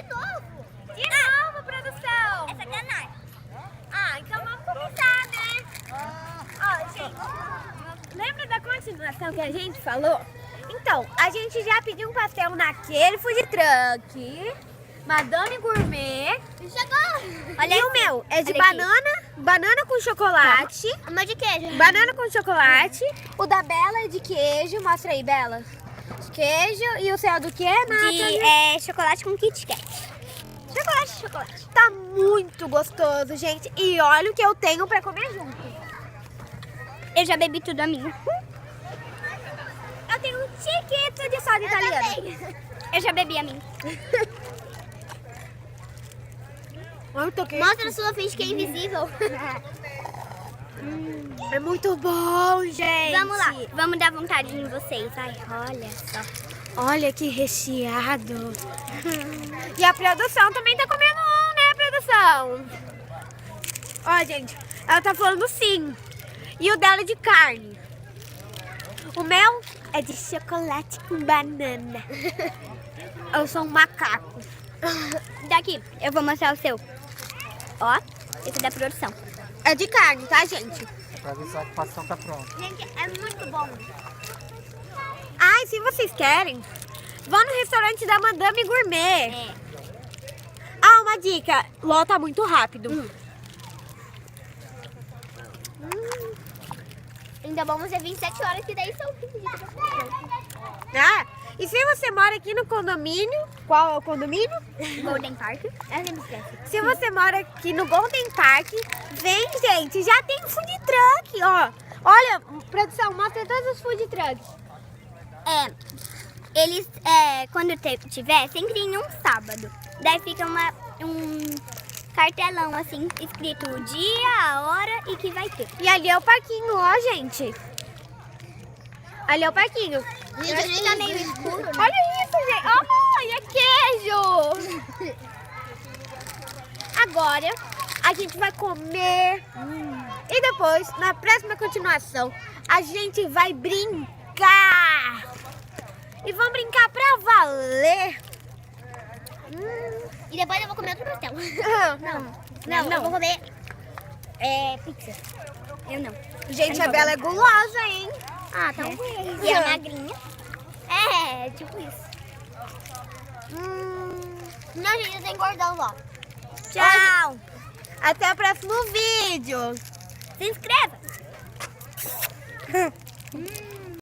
De novo. De novo, produção. É sacanagem. Ah, então vamos começar, né? Ó, gente, lembra da continuação que a gente falou? Então, a gente já pediu um pastel naquele food truck, Madame Gourmet. Chegou. Olha e o meu é de Olha aqui. banana com chocolate, O meu de queijo. banana com chocolate. O da Bela é de queijo. Mostra aí, Bela. De queijo. E o seu é do quê, Nathalie? Chocolate com Kit Kat. Chocolate. Tá muito gostoso, gente. E olha o que eu tenho pra comer junto. Eu já bebi tudo a minha. Eu tenho um chiquito de soda italiana. Eu já bebi a minha. Mostra a sua finge que é invisível. É muito bom, gente. Vamos lá, vamos dar vontade em vocês. Ai, olha só. Olha que recheado. E a produção também tá comendo um, né, produção? Ó, gente, ela tá falando sim. E o dela é de carne. O meu é de chocolate com banana. Eu sou um macaco. Daqui, eu vou mostrar o seu. Ó, esse é da produção. É de carne, tá, gente? Pra ver se a ocupação tá pronta. Gente, é muito bom. Ai, se vocês querem, vão no restaurante da Madame Gourmet. É. Ah, uma dica. Lota muito rápido. Ainda vamos ver 27 horas, que daí são 15 dias. Ah, e se você mora aqui no condomínio, qual é o condomínio? Golden Park. Eu nem me esqueço. Se você mora aqui no Golden Park, vem, gente, já tem food truck, ó. Olha, produção, mostra todos os food trucks. Eles, quando tiver, sempre em um sábado. Daí fica um cartelão assim, escrito o dia, a hora e que vai ter. E ali é o parquinho, ó, gente. Ali é o parquinho. Gente, a gente tá meio escuro, né? Olha isso, gente. Oh, é queijo. Agora, a gente vai comer. E depois, na próxima continuação, a gente vai brincar. E vamos brincar pra valer. E depois eu vou comer outro pastel. Não. Eu vou comer pizza. Eu não. Gente, Eu a não Bela é vou gulosa, hein? Ah, tá. E ela é magrinha. É, tipo isso. Não, gente, eu tô engordando, ó. Tchau. Até o próximo vídeo. Se inscreva.